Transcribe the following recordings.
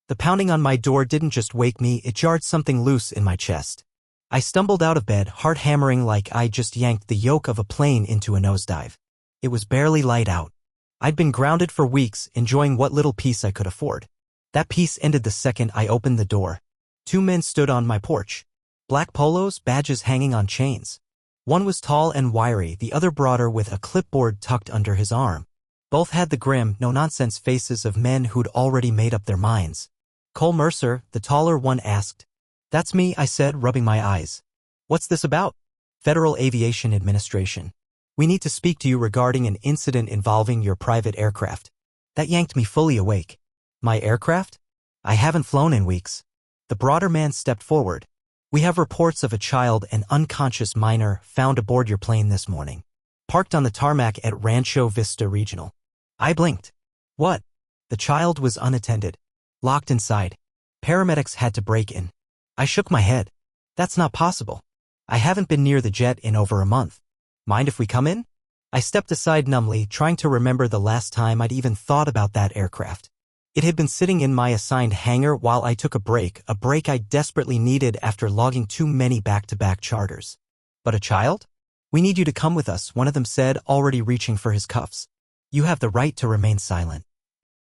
The pounding on my door didn't just wake me, it jarred something loose in my chest. I stumbled out of bed, heart hammering like I just yanked the yoke of a plane into a nosedive. It was barely light out. I'd been grounded for weeks, enjoying what little peace I could afford. That peace ended the second I opened the door. Two men stood on my porch. Black polos, badges hanging on chains. One was tall and wiry, the other broader with a clipboard tucked under his arm. Both had the grim, no-nonsense faces of men who'd already made up their minds. Cole Mercer, the taller one, asked. "That's me," I said, rubbing my eyes. "What's this about?" "Federal Aviation Administration. We need to speak to you regarding an incident involving your private aircraft." That yanked me fully awake. My aircraft? I haven't flown in weeks. The broader man stepped forward. "We have reports of a child, an unconscious minor, found aboard your plane this morning. Parked on the tarmac at Rancho Vista Regional." I blinked. "What?" "The child was unattended. Locked inside. Paramedics had to break in." I shook my head. "That's not possible. I haven't been near the jet in over a month. Mind if we come in?" I stepped aside numbly, trying to remember the last time I'd even thought about that aircraft. It had been sitting in my assigned hangar while I took a break I desperately needed after logging too many back-to-back charters. "But a child? We need you to come with us," one of them said, already reaching for his cuffs. "You have the right to remain silent."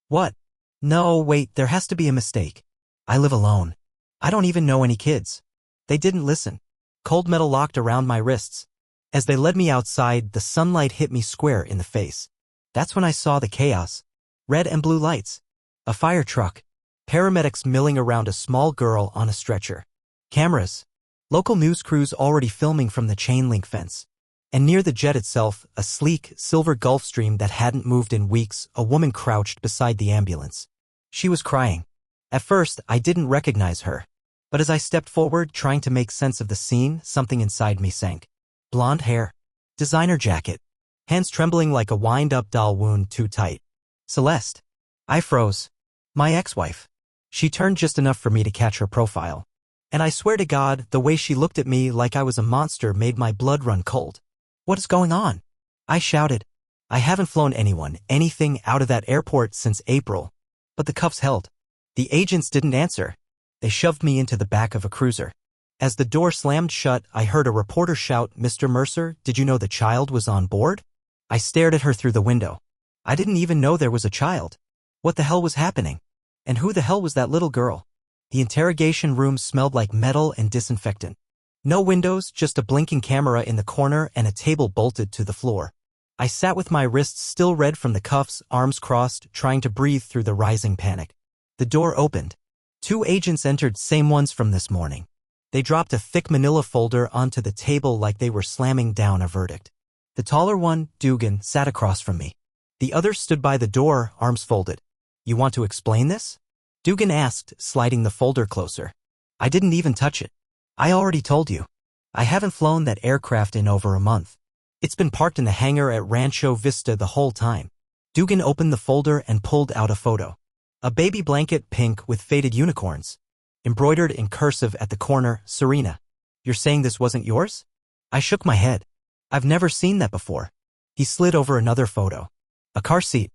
"What? No, wait, there has to be a mistake. I live alone. I don't even know any kids." They didn't listen. Cold metal locked around my wrists. As they led me outside, the sunlight hit me square in the face. That's when I saw the chaos. Red and blue lights. A fire truck. Paramedics milling around a small girl on a stretcher. Cameras. Local news crews already filming from the chain-link fence. And near the jet itself, a sleek, silver Gulfstream that hadn't moved in weeks, a woman crouched beside the ambulance. She was crying. At first, I didn't recognize her. But as I stepped forward, trying to make sense of the scene, something inside me sank. Blonde hair. Designer jacket. Hands trembling like a wind-up doll wound too tight. Celeste. I froze. My ex-wife. She turned just enough for me to catch her profile. And I swear to God, the way she looked at me like I was a monster made my blood run cold. "What is going on?" I shouted. I haven't flown anything out of that airport since April. But the cuffs held. The agents didn't answer. They shoved me into the back of a cruiser. As the door slammed shut, I heard a reporter shout, "Mr. Mercer, did you know the child was on board?" I stared at her through the window. I didn't even know there was a child. What the hell was happening? And who the hell was that little girl? The interrogation room smelled like metal and disinfectant. No windows, just a blinking camera in the corner and a table bolted to the floor. I sat with my wrists still red from the cuffs, arms crossed, trying to breathe through the rising panic. The door opened. Two agents entered, same ones from this morning. They dropped a thick manila folder onto the table like they were slamming down a verdict. The taller one, Dugan, sat across from me. The other stood by the door, arms folded. "You want to explain this?" Dugan asked, sliding the folder closer. I didn't even touch it. "I already told you. I haven't flown that aircraft in over a month. It's been parked in the hangar at Rancho Vista the whole time." Dugan opened the folder and pulled out a photo. A baby blanket, pink with faded unicorns. Embroidered in cursive at the corner, "Serena. You're saying this wasn't yours?" I shook my head. "I've never seen that before." He slid over another photo. A car seat.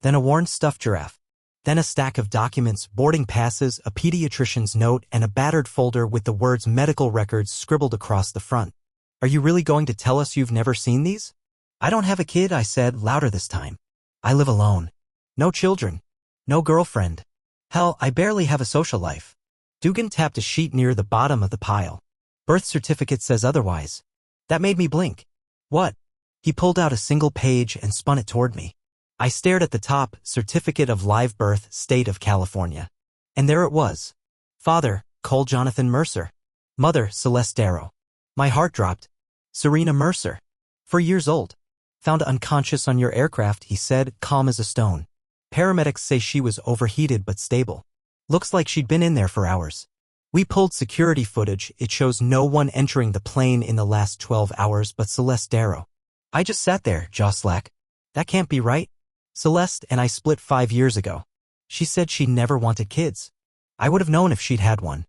Then a worn stuffed giraffe. Then a stack of documents, boarding passes, a pediatrician's note, and a battered folder with the words medical records scribbled across the front. "Are you really going to tell us you've never seen these?" "I don't have a kid," I said, louder this time. "I live alone. No children. No girlfriend. Hell, I barely have a social life." Dugan tapped a sheet near the bottom of the pile. "Birth certificate says otherwise." That made me blink. "What?" He pulled out a single page and spun it toward me. I stared at the top, Certificate of Live Birth, State of California. And there it was. Father, Cole Jonathan Mercer. Mother, Celeste Darrow. My heart dropped. Serena Mercer. 4 years old. "Found unconscious on your aircraft," he said, calm as a stone. "Paramedics say she was overheated but stable. Looks like she'd been in there for hours. We pulled security footage. It shows no one entering the plane in the last 12 hours but Celeste Darrow." I just sat there, jaw slack. That can't be right. Celeste and I split 5 years ago. She said she never wanted kids. I would have known if she'd had one.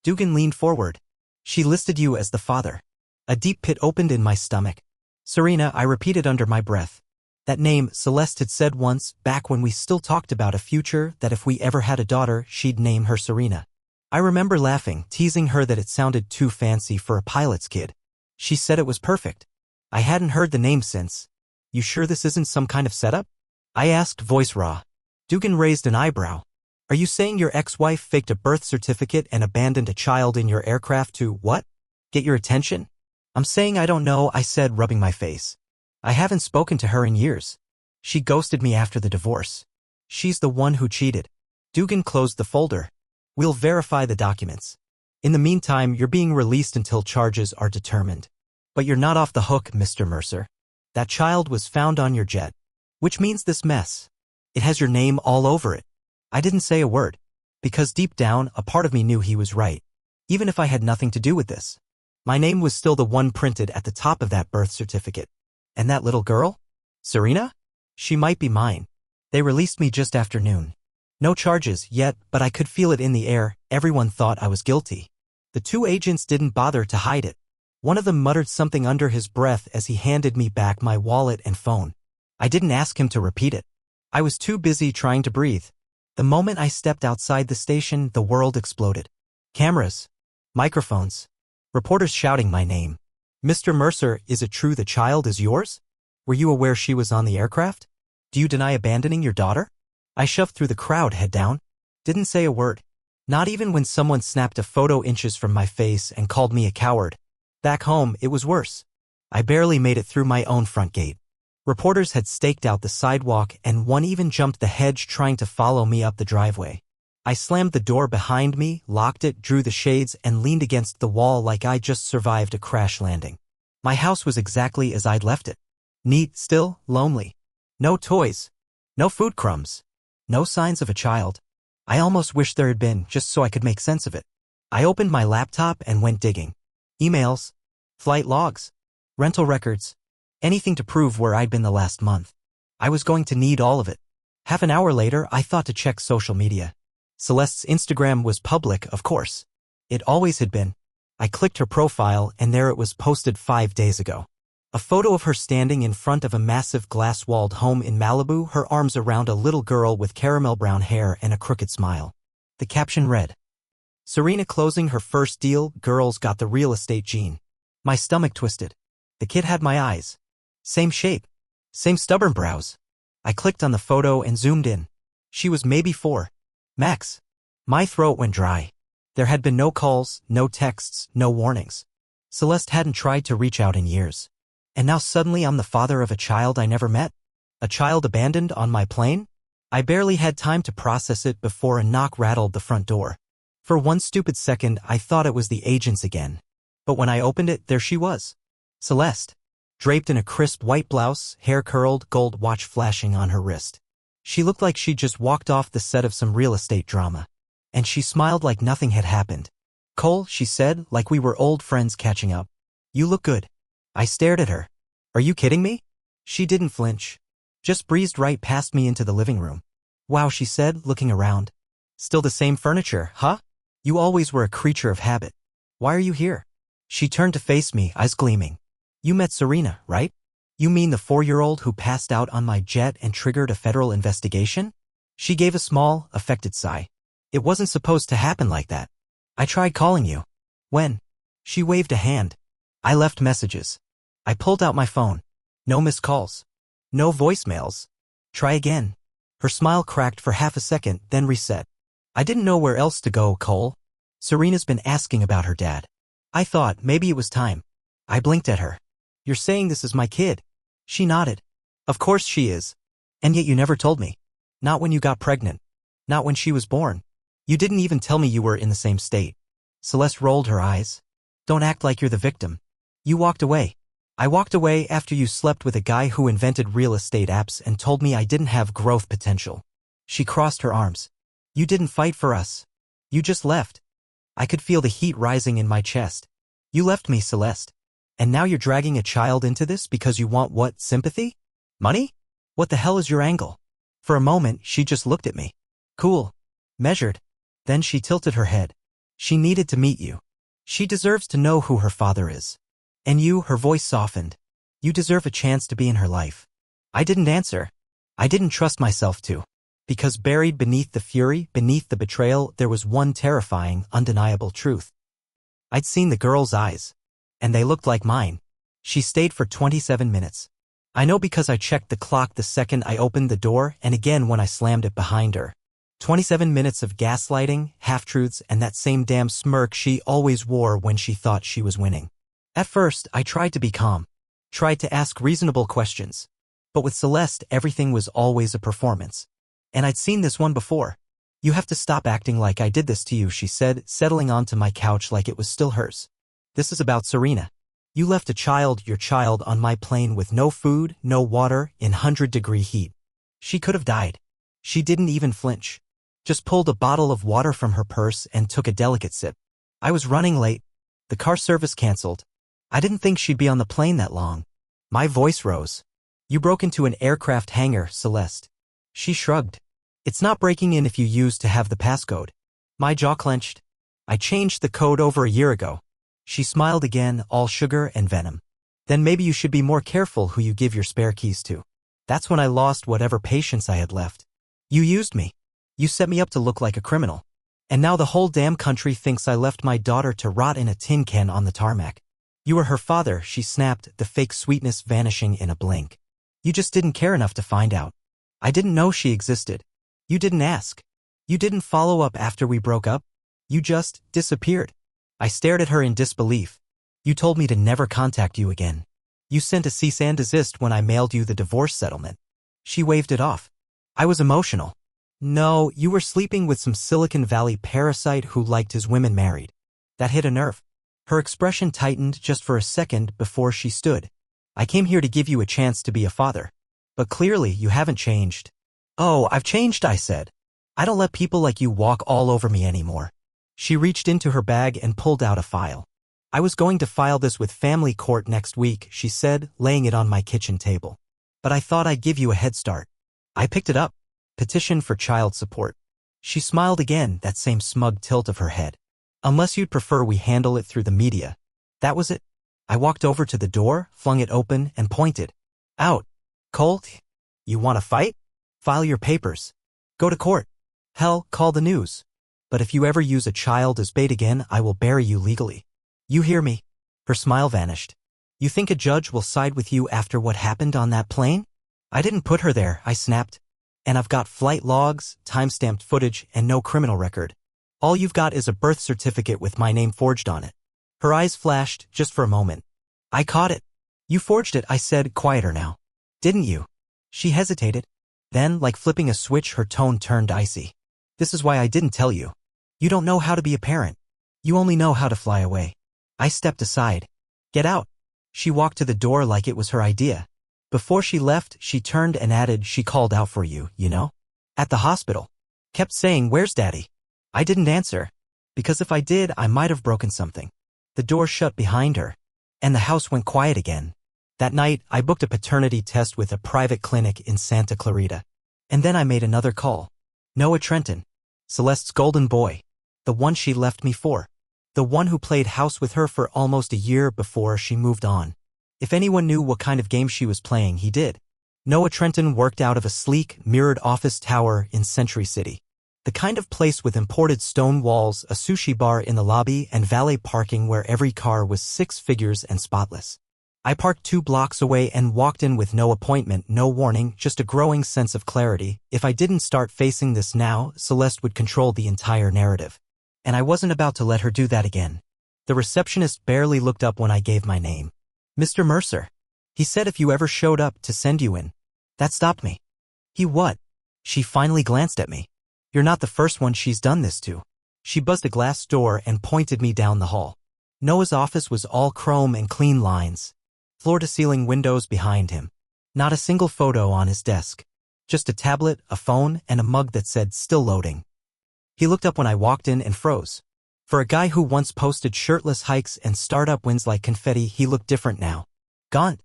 Dugan leaned forward. "She listed you as the father." A deep pit opened in my stomach. "Serena," I repeated under my breath. That name Celeste had said once, back when we still talked about a future, that if we ever had a daughter, she'd name her Serena. I remember laughing, teasing her that it sounded too fancy for a pilot's kid. She said it was perfect. I hadn't heard the name since. You sure this isn't some kind of setup? I asked, voice raw. Dugan raised an eyebrow. Are you saying your ex-wife faked a birth certificate and abandoned a child in your aircraft to, what? Get your attention? I'm saying I don't know, I said, rubbing my face. I haven't spoken to her in years. She ghosted me after the divorce. She's the one who cheated. Dugan closed the folder. We'll verify the documents. In the meantime, you're being released until charges are determined. But you're not off the hook, Mr. Mercer. That child was found on your jet. Which means this mess. It has your name all over it. I didn't say a word. Because deep down, a part of me knew he was right. Even if I had nothing to do with this. My name was still the one printed at the top of that birth certificate. And that little girl? Serena? She might be mine. They released me just after noon. No charges yet, but I could feel it in the air. Everyone thought I was guilty. The two agents didn't bother to hide it. One of them muttered something under his breath as he handed me back my wallet and phone. I didn't ask him to repeat it. I was too busy trying to breathe. The moment I stepped outside the station, the world exploded. Cameras. Microphones. Reporters shouting my name. Mr. Mercer, is it true the child is yours? Were you aware she was on the aircraft? Do you deny abandoning your daughter? I shoved through the crowd, head down. Didn't say a word. Not even when someone snapped a photo inches from my face and called me a coward. Back home, it was worse. I barely made it through my own front gate. Reporters had staked out the sidewalk and one even jumped the hedge trying to follow me up the driveway. I slammed the door behind me, locked it, drew the shades, and leaned against the wall like I just survived a crash landing. My house was exactly as I'd left it. Neat, still, lonely. No toys. No food crumbs. No signs of a child. I almost wished there had been, just so I could make sense of it. I opened my laptop and went digging. Emails. Flight logs. Rental records. Anything to prove where I'd been the last month. I was going to need all of it. Half an hour later, I thought to check social media. Celeste's Instagram was public, of course. It always had been. I clicked her profile and there it was, posted 5 days ago. A photo of her standing in front of a massive glass-walled home in Malibu, her arms around a little girl with caramel brown hair and a crooked smile. The caption read, Serena closing her first deal, girls got the real estate gene. My stomach twisted. The kid had my eyes. Same shape. Same stubborn brows. I clicked on the photo and zoomed in. She was maybe 4. Max. My throat went dry. There had been no calls, no texts, no warnings. Celeste hadn't tried to reach out in years. And now suddenly I'm the father of a child I never met? A child abandoned on my plane? I barely had time to process it before a knock rattled the front door. For one stupid second, I thought it was the agents again. But when I opened it, there she was. Celeste. Draped in a crisp white blouse, hair curled, gold watch flashing on her wrist. She looked like she'd just walked off the set of some real estate drama. And she smiled like nothing had happened. Cole, she said, like we were old friends catching up. You look good. I stared at her. Are you kidding me? She didn't flinch. Just breezed right past me into the living room. Wow, she said, looking around. Still the same furniture, huh? You always were a creature of habit. Why are you here? She turned to face me, eyes gleaming. You met Serena, right? You mean the 4-year-old who passed out on my jet and triggered a federal investigation? She gave a small, affected sigh. It wasn't supposed to happen like that. I tried calling you. When? She waved a hand. I left messages. I pulled out my phone. No missed calls. No voicemails. Try again. Her smile cracked for half a second, then reset. I didn't know where else to go, Cole. Serena's been asking about her dad. I thought maybe it was time. I blinked at her. You're saying this is my kid? She nodded. Of course she is. And yet you never told me. Not when you got pregnant. Not when she was born. You didn't even tell me you were in the same state. Celeste rolled her eyes. Don't act like you're the victim. You walked away. I walked away after you slept with a guy who invented real estate apps and told me I didn't have growth potential. She crossed her arms. You didn't fight for us. You just left. I could feel the heat rising in my chest. You left me, Celeste. And now you're dragging a child into this because you want what, sympathy? Money? What the hell is your angle? For a moment, she just looked at me. Cool. Measured. Then she tilted her head. She needed to meet you. She deserves to know who her father is. And you, her voice softened. You deserve a chance to be in her life. I didn't answer. I didn't trust myself to. Because buried beneath the fury, beneath the betrayal, there was one terrifying, undeniable truth. I'd seen the girl's eyes. And they looked like mine. She stayed for 27 minutes. I know because I checked the clock the second I opened the door and again when I slammed it behind her. 27 minutes of gaslighting, half-truths, and that same damn smirk she always wore when she thought she was winning. At first, I tried to be calm. Tried to ask reasonable questions. But with Celeste, everything was always a performance. And I'd seen this one before. You have to stop acting like I did this to you, she said, settling onto my couch like it was still hers. This is about Serena. You left your child on my plane with no food, no water, in 100-degree heat. She could have died. She didn't even flinch. Just pulled a bottle of water from her purse and took a delicate sip. I was running late. The car service canceled. I didn't think she'd be on the plane that long. My voice rose. You broke into an aircraft hangar, Celeste. She shrugged. It's not breaking in if you used to have the passcode. My jaw clenched. I changed the code over a year ago. She smiled again, all sugar and venom. Then maybe you should be more careful who you give your spare keys to. That's when I lost whatever patience I had left. You used me. You set me up to look like a criminal. And now the whole damn country thinks I left my daughter to rot in a tin can on the tarmac. You were her father, she snapped, the fake sweetness vanishing in a blink. You just didn't care enough to find out. I didn't know she existed. You didn't ask. You didn't follow up after we broke up. You just disappeared. I stared at her in disbelief. You told me to never contact you again. You sent a cease and desist when I mailed you the divorce settlement. She waved it off. I was emotional. No, you were sleeping with some Silicon Valley parasite who liked his women married. That hit a nerve. Her expression tightened just for a second before she stood. I came here to give you a chance to be a father. But clearly you haven't changed. Oh, I've changed, I said. I don't let people like you walk all over me anymore. She reached into her bag and pulled out a file. I was going to file this with family court next week, she said, laying it on my kitchen table. But I thought I'd give you a head start. I picked it up. Petition for child support. She smiled again, that same smug tilt of her head. Unless you'd prefer we handle it through the media. That was it. I walked over to the door, flung it open, and pointed. Out. Colt? You want to fight? File your papers. Go to court. Hell, call the news. But if you ever use a child as bait again, I will bury you legally. You hear me? Her smile vanished. You think a judge will side with you after what happened on that plane? I didn't put her there, I snapped. And I've got flight logs, time-stamped footage, and no criminal record. All you've got is a birth certificate with my name forged on it. Her eyes flashed, just for a moment. I caught it. You forged it, I said, quieter now. Didn't you? She hesitated. Then, like flipping a switch, her tone turned icy. This is why I didn't tell you. You don't know how to be a parent. You only know how to fly away. I stepped aside. Get out. She walked to the door like it was her idea. Before she left, she turned and added, she called out for you, you know? At the hospital. Kept saying, where's Daddy? I didn't answer. Because if I did, I might have broken something. The door shut behind her. And the house went quiet again. That night, I booked a paternity test with a private clinic in Santa Clarita. And then I made another call. Noah Trenton. Celeste's golden boy. The one she left me for. The one who played house with her for almost a year before she moved on. If anyone knew what kind of game she was playing, he did. Noah Trenton worked out of a sleek, mirrored office tower in Century City. The kind of place with imported stone walls, a sushi bar in the lobby, and valet parking where every car was 6 figures and spotless. I parked 2 blocks away and walked in with no appointment, no warning, just a growing sense of clarity. If I didn't start facing this now, Celeste would control the entire narrative. And I wasn't about to let her do that again. The receptionist barely looked up when I gave my name. Mr. Mercer. He said if you ever showed up to send you in. That stopped me. He what? She finally glanced at me. You're not the first one she's done this to. She buzzed a glass door and pointed me down the hall. Noah's office was all chrome and clean lines. Floor-to-ceiling windows behind him. Not a single photo on his desk. Just a tablet, a phone, and a mug that said, still loading. He looked up when I walked in and froze. For a guy who once posted shirtless hikes and startup wins like confetti, he looked different now. Gaunt.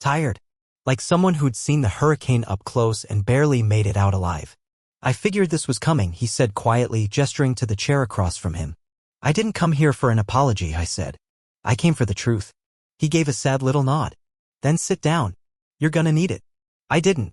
Tired. Like someone who'd seen the hurricane up close and barely made it out alive. I figured this was coming, he said quietly, gesturing to the chair across from him. I didn't come here for an apology, I said. I came for the truth. He gave a sad little nod. Then sit down. You're gonna need it. I didn't.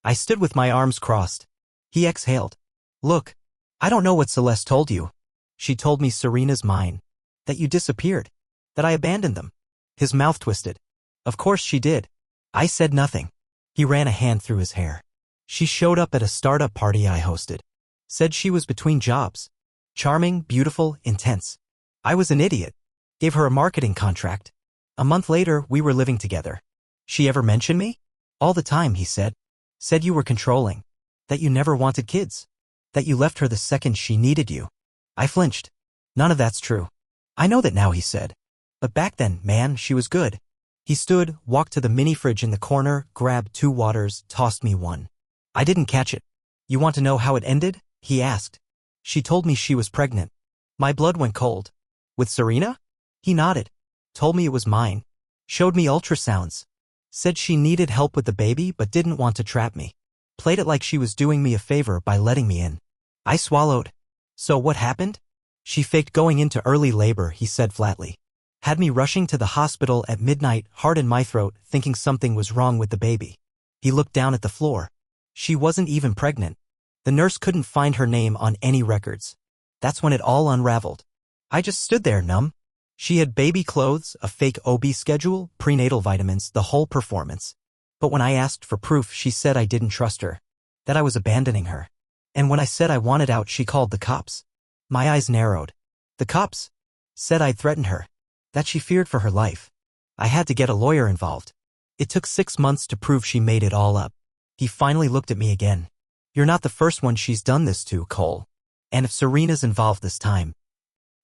I stood with my arms crossed. He exhaled. Look, I don't know what Celeste told you. She told me Serena's mine. That you disappeared. That I abandoned them. His mouth twisted. Of course she did. I said nothing. He ran a hand through his hair. She showed up at a startup party I hosted. Said she was between jobs. Charming, beautiful, intense. I was an idiot. Gave her a marketing contract. A month later, we were living together. She ever mention me? All the time, he said. Said you were controlling. That you never wanted kids. That you left her the second she needed you. I flinched. None of that's true. I know that now, he said. But back then, man, she was good. He stood, walked to the mini fridge in the corner, grabbed 2 waters, tossed me one. I didn't catch it. You want to know how it ended? He asked. She told me she was pregnant. My blood went cold. With Serena? He nodded. Told me it was mine. Showed me ultrasounds. Said she needed help with the baby but didn't want to trap me. Played it like she was doing me a favor by letting me in. I swallowed. So what happened? She faked going into early labor, he said flatly. Had me rushing to the hospital at midnight, heart in my throat, thinking something was wrong with the baby. He looked down at the floor. She wasn't even pregnant. The nurse couldn't find her name on any records. That's when it all unraveled. I just stood there numb. She had baby clothes, a fake OB schedule, prenatal vitamins, the whole performance. But when I asked for proof, she said I didn't trust her. That I was abandoning her. And when I said I wanted out, she called the cops. My eyes narrowed. The cops? Said I'd threatened her. That she feared for her life. I had to get a lawyer involved. It took 6 months to prove she made it all up. He finally looked at me again. You're not the first one she's done this to, Cole. And if Serena's involved this time,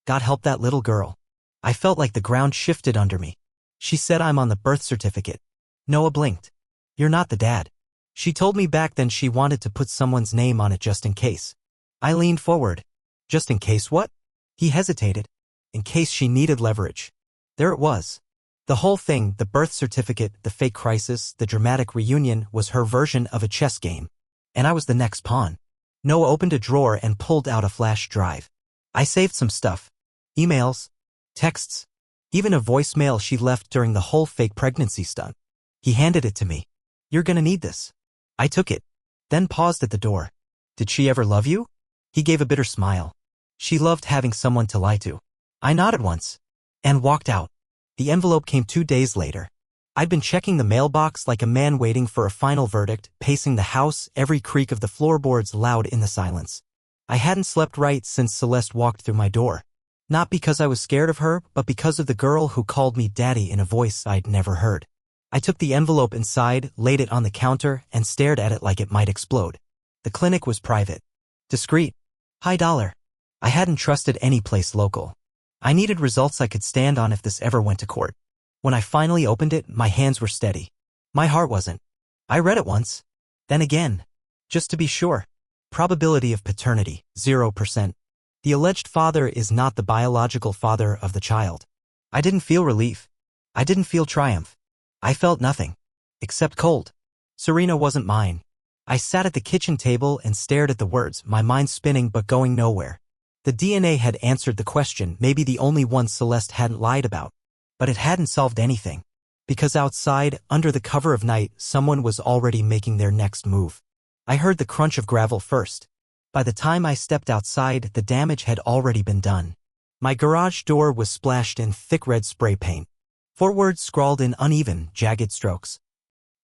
God help that little girl. I felt like the ground shifted under me. She said I'm on the birth certificate. Noah blinked. You're not the dad. She told me back then she wanted to put someone's name on it just in case. I leaned forward. Just in case what? He hesitated. In case she needed leverage. There it was. The whole thing, the birth certificate, the fake crisis, the dramatic reunion, was her version of a chess game. And I was the next pawn. Noah opened a drawer and pulled out a flash drive. I saved some stuff. Emails. Texts. Even a voicemail she left during the whole fake pregnancy stunt. He handed it to me. You're gonna need this. I took it. Then paused at the door. Did she ever love you? He gave a bitter smile. She loved having someone to lie to. I nodded once. And walked out. The envelope came 2 days later. I'd been checking the mailbox like a man waiting for a final verdict, pacing the house, every creak of the floorboards loud in the silence. I hadn't slept right since Celeste walked through my door. Not because I was scared of her, but because of the girl who called me daddy in a voice I'd never heard. I took the envelope inside, laid it on the counter, and stared at it like it might explode. The clinic was private. Discreet. High dollar. I hadn't trusted any place local. I needed results I could stand on if this ever went to court. When I finally opened it, my hands were steady. My heart wasn't. I read it once. Then again. Just to be sure. Probability of paternity, 0%. The alleged father is not the biological father of the child. I didn't feel relief. I didn't feel triumph. I felt nothing. Except cold. Serena wasn't mine. I sat at the kitchen table and stared at the words, my mind spinning but going nowhere. The DNA had answered the question, maybe the only one Celeste hadn't lied about. But it hadn't solved anything. Because outside, under the cover of night, someone was already making their next move. I heard the crunch of gravel first. By the time I stepped outside, the damage had already been done. My garage door was splashed in thick red spray paint. 4 words scrawled in uneven, jagged strokes.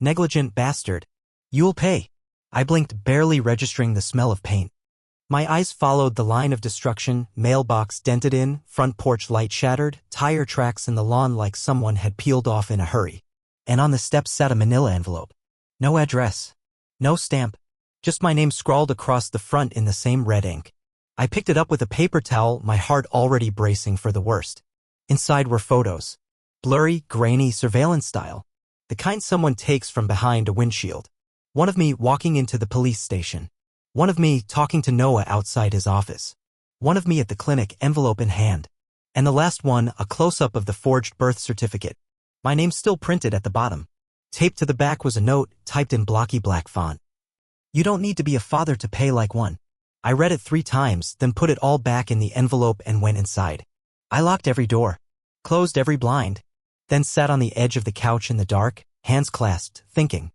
Negligent bastard. You'll pay. I blinked, barely registering the smell of paint. My eyes followed the line of destruction, mailbox dented in, front porch light shattered, tire tracks in the lawn like someone had peeled off in a hurry. And on the steps sat a manila envelope. No address. No stamp. Just my name scrawled across the front in the same red ink. I picked it up with a paper towel, my heart already bracing for the worst. Inside were photos. Blurry, grainy, surveillance style. The kind someone takes from behind a windshield. One of me walking into the police station. One of me talking to Noah outside his office. One of me at the clinic, envelope in hand. And the last one, a close-up of the forged birth certificate. My name still printed at the bottom. Taped to the back was a note, typed in blocky black font. You don't need to be a father to pay like one. I read it 3 times, then put it all back in the envelope and went inside. I locked every door. Closed every blind. Then sat on the edge of the couch in the dark, hands clasped, thinking.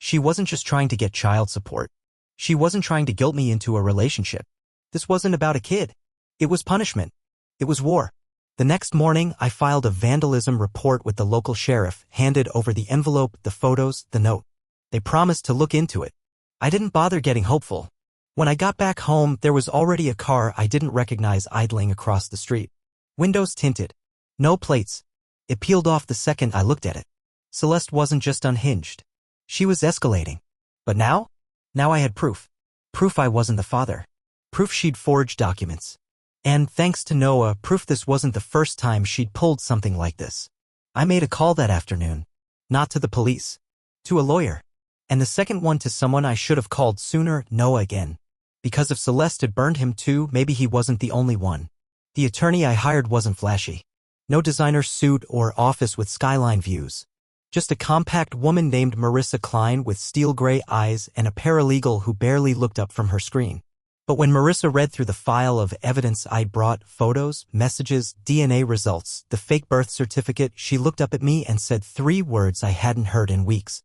She wasn't just trying to get child support. She wasn't trying to guilt me into a relationship. This wasn't about a kid. It was punishment. It was war. The next morning, I filed a vandalism report with the local sheriff, handed over the envelope, the photos, the note. They promised to look into it. I didn't bother getting hopeful. When I got back home, there was already a car I didn't recognize idling across the street. Windows tinted. No plates. It peeled off the second I looked at it. Celeste wasn't just unhinged. She was escalating. But now? Now I had proof. Proof I wasn't the father. Proof she'd forged documents. And, thanks to Noah, proof this wasn't the first time she'd pulled something like this. I made a call that afternoon. Not to the police. To a lawyer. And the second one to someone I should have called sooner, Noah again. Because if Celeste had burned him too, maybe he wasn't the only one. The attorney I hired wasn't flashy. No designer suit or office with skyline views. Just a compact woman named Marissa Klein with steel gray eyes and a paralegal who barely looked up from her screen. But when Marissa read through the file of evidence I'd brought, photos, messages, DNA results, the fake birth certificate, she looked up at me and said 3 words I hadn't heard in weeks.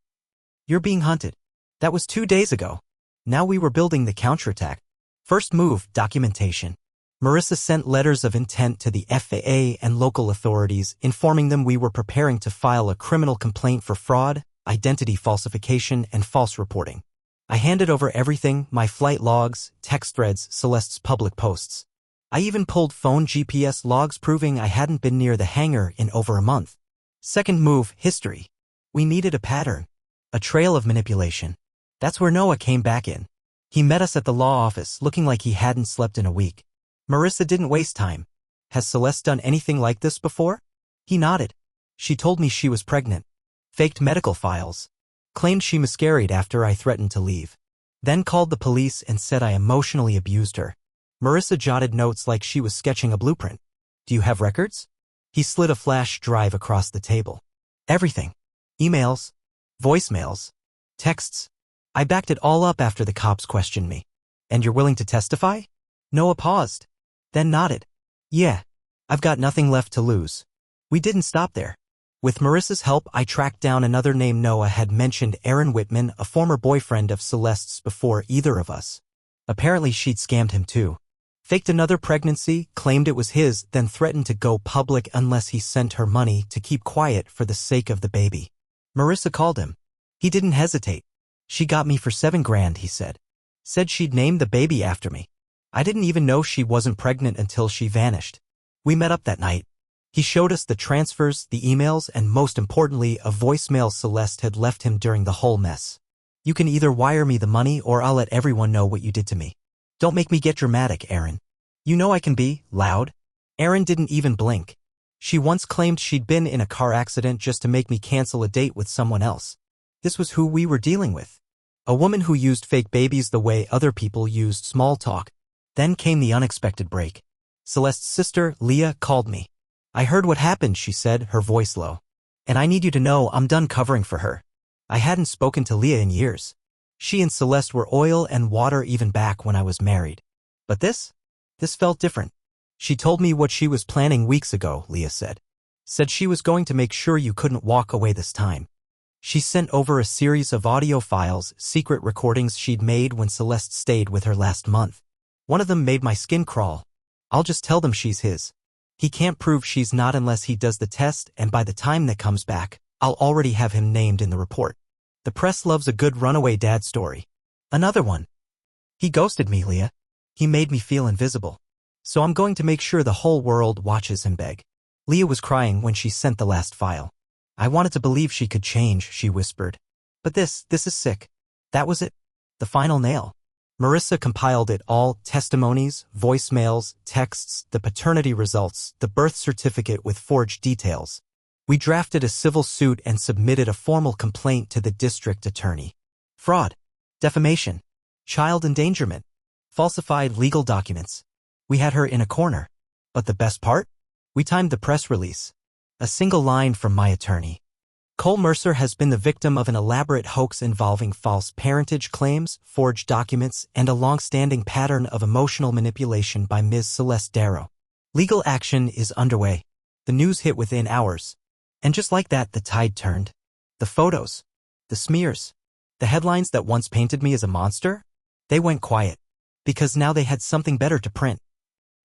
"You're being hunted." That was 2 days ago. Now we were building the counterattack. First move, documentation. Marissa sent letters of intent to the FAA and local authorities, informing them we were preparing to file a criminal complaint for fraud, identity falsification, and false reporting. I handed over everything, my flight logs, text threads, Celeste's public posts. I even pulled phone GPS logs proving I hadn't been near the hangar in over a month. Second move, history. We needed a pattern. A trail of manipulation. That's where Noah came back in. He met us at the law office, looking like he hadn't slept in a week. Marissa didn't waste time. "Has Celeste done anything like this before?" He nodded. "She told me she was pregnant. Faked medical files. Claimed she miscarried after I threatened to leave. Then called the police and said I emotionally abused her." Marissa jotted notes like she was sketching a blueprint. "Do you have records?" He slid a flash drive across the table. "Everything. Emails. Voicemails. Texts. I backed it all up after the cops questioned me." "And you're willing to testify?" Noah paused. Then nodded. "Yeah. I've got nothing left to lose." We didn't stop there. With Marissa's help, I tracked down another name. Noah had mentioned Aaron Whitman, a former boyfriend of Celeste's before either of us. Apparently she'd scammed him too. Faked another pregnancy, claimed it was his, then threatened to go public unless he sent her money to keep quiet for the sake of the baby. Marissa called him. He didn't hesitate. "She got me for $7,000, he said. Said she'd name the baby after me. I didn't even know she wasn't pregnant until she vanished." We met up that night. He showed us the transfers, the emails, and most importantly, a voicemail Celeste had left him during the whole mess. "You can either wire me the money or I'll let everyone know what you did to me. Don't make me get dramatic, Aaron. You know I can be loud." Aaron didn't even blink. "She once claimed she'd been in a car accident just to make me cancel a date with someone else." This was who we were dealing with. A woman who used fake babies the way other people used small talk. Then came the unexpected break. Celeste's sister, Leah, called me. "I heard what happened," she said, her voice low. "And I need you to know I'm done covering for her." I hadn't spoken to Leah in years. She and Celeste were oil and water even back when I was married. But this felt different. "She told me what she was planning weeks ago," Leah said. "Said she was going to make sure you couldn't walk away this time." She sent over a series of audio files, secret recordings she'd made when Celeste stayed with her last month. One of them made my skin crawl. "I'll just tell them she's his. He can't prove she's not unless he does the test, and by the time that comes back, I'll already have him named in the report. The press loves a good runaway dad story." Another one. "He ghosted me, Leah. He made me feel invisible. So I'm going to make sure the whole world watches him beg." Leah was crying when she sent the last file. "I wanted to believe she could change," she whispered. "But this is sick." That was it. The final nail. Marissa compiled it all, testimonies, voicemails, texts, the paternity results, the birth certificate with forged details. We drafted a civil suit and submitted a formal complaint to the district attorney. Fraud, defamation, child endangerment, falsified legal documents. We had her in a corner. But the best part? We timed the press release. A single line from my attorney. "Cole Mercer has been the victim of an elaborate hoax involving false parentage claims, forged documents, and a long-standing pattern of emotional manipulation by Ms. Celeste Darrow. Legal action is underway." The news hit within hours. And just like that, the tide turned. The photos. The smears. The headlines that once painted me as a monster? They went quiet. Because now they had something better to print.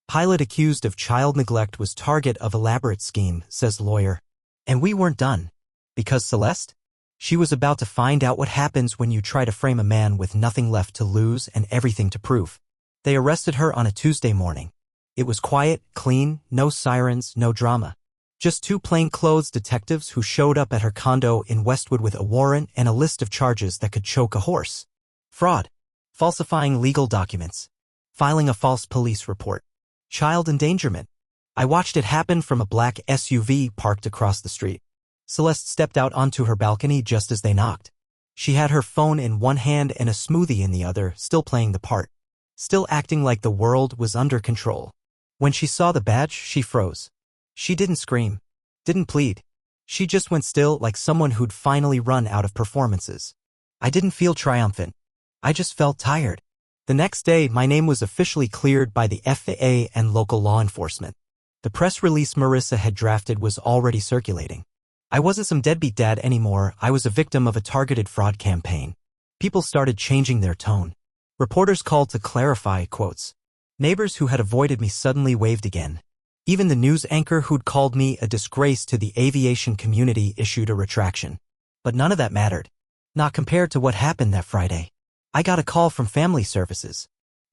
Pilot accused of child neglect was target of elaborate scheme, says lawyer. And we weren't done. Because Celeste? She was about to find out what happens when you try to frame a man with nothing left to lose and everything to prove. They arrested her on a Tuesday morning. It was quiet, clean, no sirens, no drama. Just two plainclothes detectives who showed up at her condo in Westwood with a warrant and a list of charges that could choke a horse. Fraud. Falsifying legal documents. Filing a false police report. Child endangerment. I watched it happen from a black SUV parked across the street. Celeste stepped out onto her balcony just as they knocked. She had her phone in one hand and a smoothie in the other, still playing the part. Still acting like the world was under control. When she saw the badge, she froze. She didn't scream. Didn't plead. She just went still like someone who'd finally run out of performances. I didn't feel triumphant. I just felt tired. The next day, my name was officially cleared by the FAA and local law enforcement. The press release Marissa had drafted was already circulating. I wasn't some deadbeat dad anymore, I was a victim of a targeted fraud campaign. People started changing their tone. Reporters called to clarify, quotes. Neighbors who had avoided me suddenly waved again. Even the news anchor who'd called me a disgrace to the aviation community issued a retraction. But none of that mattered. Not compared to what happened that Friday. I got a call from Family Services.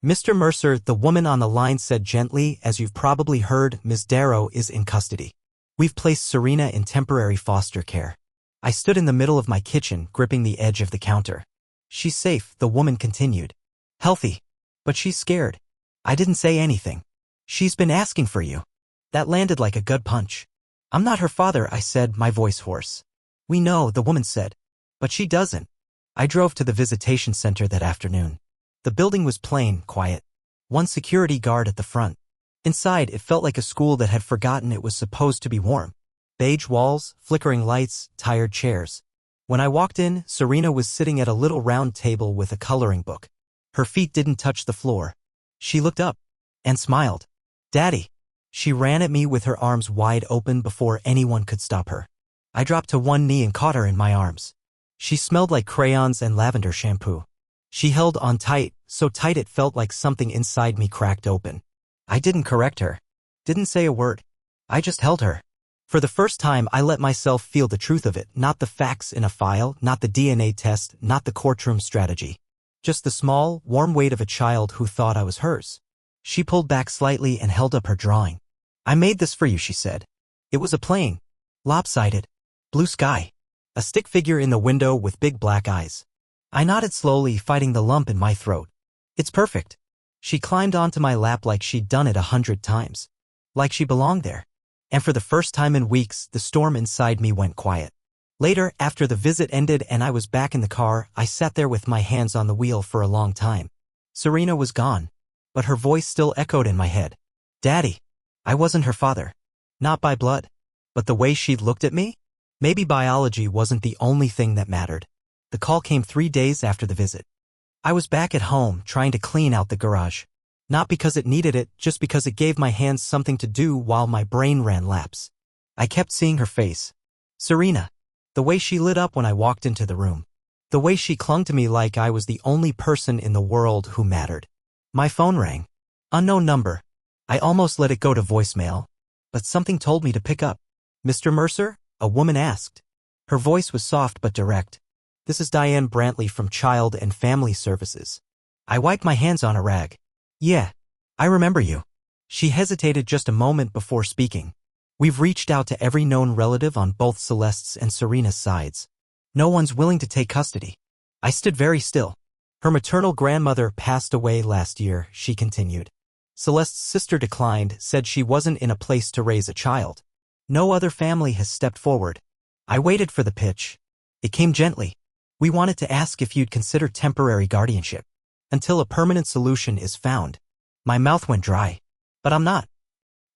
Mr. Mercer, the woman on the line said gently, as you've probably heard, Ms. Darrow is in custody. We've placed Serena in temporary foster care. I stood in the middle of my kitchen, gripping the edge of the counter. She's safe, the woman continued. Healthy. But she's scared. I didn't say anything. She's been asking for you. That landed like a gut punch. I'm not her father, I said, my voice hoarse. We know, the woman said. But she doesn't. I drove to the visitation center that afternoon. The building was plain, quiet. One security guard at the front. Inside, it felt like a school that had forgotten it was supposed to be warm. Beige walls, flickering lights, tired chairs. When I walked in, Serena was sitting at a little round table with a coloring book. Her feet didn't touch the floor. She looked up and smiled. Daddy. She ran at me with her arms wide open before anyone could stop her. I dropped to one knee and caught her in my arms. She smelled like crayons and lavender shampoo. She held on tight, so tight it felt like something inside me cracked open. I didn't correct her. Didn't say a word. I just held her. For the first time, I let myself feel the truth of it, not the facts in a file, not the DNA test, not the courtroom strategy. Just the small, warm weight of a child who thought I was hers. She pulled back slightly and held up her drawing. I made this for you, she said. It was a plain, lopsided, blue sky. A stick figure in the window with big black eyes. I nodded slowly, fighting the lump in my throat. It's perfect. She climbed onto my lap like she'd done it 100 times. Like she belonged there. And for the first time in weeks, the storm inside me went quiet. Later, after the visit ended and I was back in the car, I sat there with my hands on the wheel for a long time. Serena was gone. But her voice still echoed in my head. Daddy. I wasn't her father. Not by blood. But the way she'd looked at me? Maybe biology wasn't the only thing that mattered. The call came 3 days after the visit. I was back at home, trying to clean out the garage. Not because it needed it, just because it gave my hands something to do while my brain ran laps. I kept seeing her face. Serena. The way she lit up when I walked into the room. The way she clung to me like I was the only person in the world who mattered. My phone rang. Unknown number. I almost let it go to voicemail. But something told me to pick up. Mr. Mercer? A woman asked. Her voice was soft but direct. This is Diane Brantley from Child and Family Services. I wiped my hands on a rag. Yeah. I remember you. She hesitated just a moment before speaking. We've reached out to every known relative on both Celeste's and Serena's sides. No one's willing to take custody. I stood very still. Her maternal grandmother passed away last year, she continued. Celeste's sister declined, said she wasn't in a place to raise a child. No other family has stepped forward. I waited for the pitch. It came gently. We wanted to ask if you'd consider temporary guardianship. Until a permanent solution is found. My mouth went dry. But I'm not.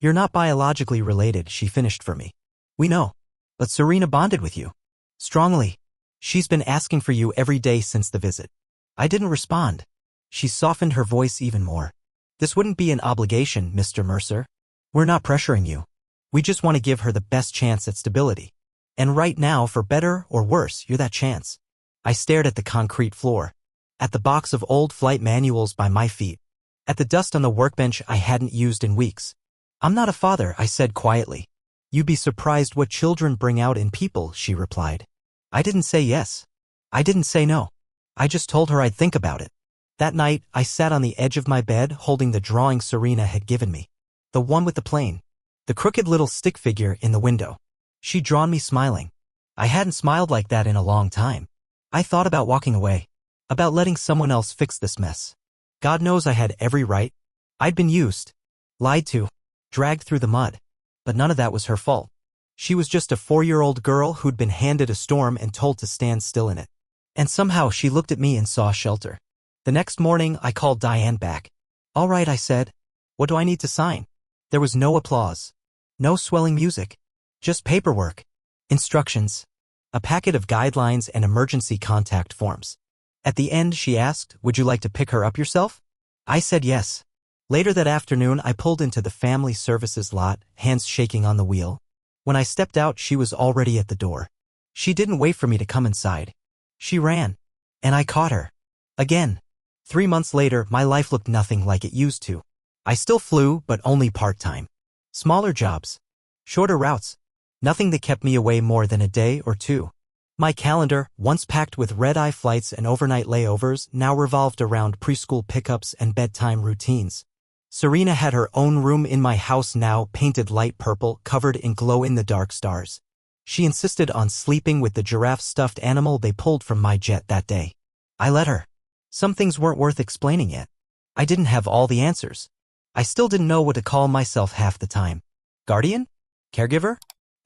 You're not biologically related, she finished for me. We know. But Serena bonded with you. Strongly. She's been asking for you every day since the visit. I didn't respond. She softened her voice even more. This wouldn't be an obligation, Mr. Mercer. We're not pressuring you. We just want to give her the best chance at stability. And right now, for better or worse, you're that chance. I stared at the concrete floor, at the box of old flight manuals by my feet, at the dust on the workbench I hadn't used in weeks. I'm not a father, I said quietly. You'd be surprised what children bring out in people, she replied. I didn't say yes. I didn't say no. I just told her I'd think about it. That night, I sat on the edge of my bed holding the drawing Serena had given me. The one with the plane. The crooked little stick figure in the window. She'd drawn me smiling. I hadn't smiled like that in a long time. I thought about walking away. About letting someone else fix this mess. God knows I had every right. I'd been used. Lied to. Dragged through the mud. But none of that was her fault. She was just a 4-year-old girl who'd been handed a storm and told to stand still in it. And somehow she looked at me and saw shelter. The next morning, I called Diane back. All right, I said. What do I need to sign? There was no applause. No swelling music. Just paperwork. Instructions. A packet of guidelines and emergency contact forms. At the end, she asked, would you like to pick her up yourself? I said yes. Later that afternoon, I pulled into the family services lot, hands shaking on the wheel. When I stepped out, she was already at the door. She didn't wait for me to come inside. She ran. And I caught her. Again. 3 months later, my life looked nothing like it used to. I still flew, but only part-time. Smaller jobs. Shorter routes. Nothing that kept me away more than a day or two. My calendar, once packed with red-eye flights and overnight layovers, now revolved around preschool pickups and bedtime routines. Serena had her own room in my house now, painted light purple, covered in glow-in-the-dark stars. She insisted on sleeping with the giraffe stuffed animal they pulled from my jet that day. I let her. Some things weren't worth explaining yet. I didn't have all the answers. I still didn't know what to call myself half the time. Guardian? Caregiver?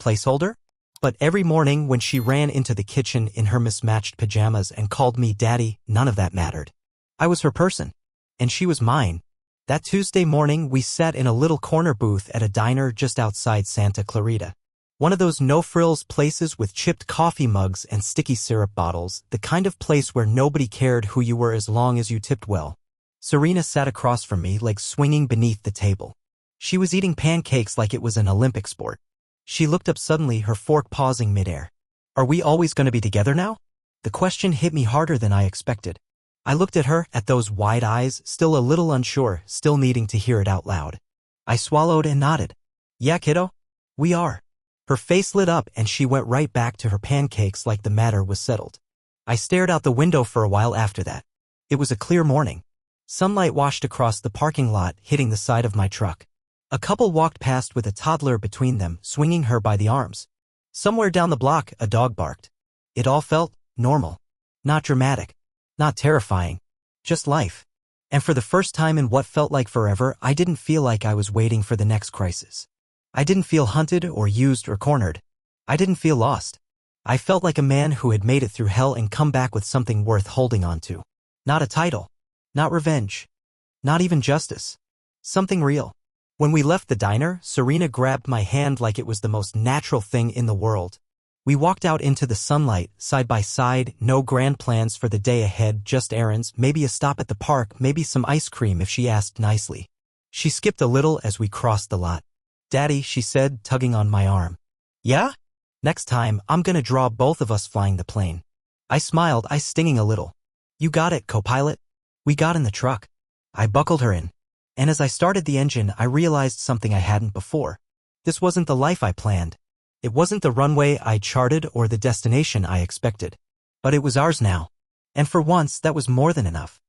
Placeholder? But every morning when she ran into the kitchen in her mismatched pajamas and called me Daddy, none of that mattered. I was her person. And she was mine. That Tuesday morning, we sat in a little corner booth at a diner just outside Santa Clarita. One of those no-frills places with chipped coffee mugs and sticky syrup bottles, the kind of place where nobody cared who you were as long as you tipped well. Serena sat across from me, legs swinging beneath the table. She was eating pancakes like it was an Olympic sport. She looked up suddenly, her fork pausing midair. Are we always going to be together now? The question hit me harder than I expected. I looked at her, at those wide eyes, still a little unsure, still needing to hear it out loud. I swallowed and nodded. Yeah, kiddo? We are. Her face lit up and she went right back to her pancakes like the matter was settled. I stared out the window for a while after that. It was a clear morning. Sunlight washed across the parking lot, hitting the side of my truck. A couple walked past with a toddler between them, swinging her by the arms. Somewhere down the block, a dog barked. It all felt normal. Not dramatic. Not terrifying. Just life. And for the first time in what felt like forever, I didn't feel like I was waiting for the next crisis. I didn't feel hunted or used or cornered. I didn't feel lost. I felt like a man who had made it through hell and come back with something worth holding on to. Not a title. Not revenge. Not even justice. Something real. When we left the diner, Serena grabbed my hand like it was the most natural thing in the world. We walked out into the sunlight, side by side, no grand plans for the day ahead, just errands, maybe a stop at the park, maybe some ice cream if she asked nicely. She skipped a little as we crossed the lot. Daddy, she said, tugging on my arm. Yeah? Next time, I'm gonna draw both of us flying the plane. I smiled, eyes stinging a little. You got it, co-pilot. We got in the truck. I buckled her in. And as I started the engine, I realized something I hadn't before. This wasn't the life I planned. It wasn't the runway I charted or the destination I expected. But it was ours now. And for once, that was more than enough.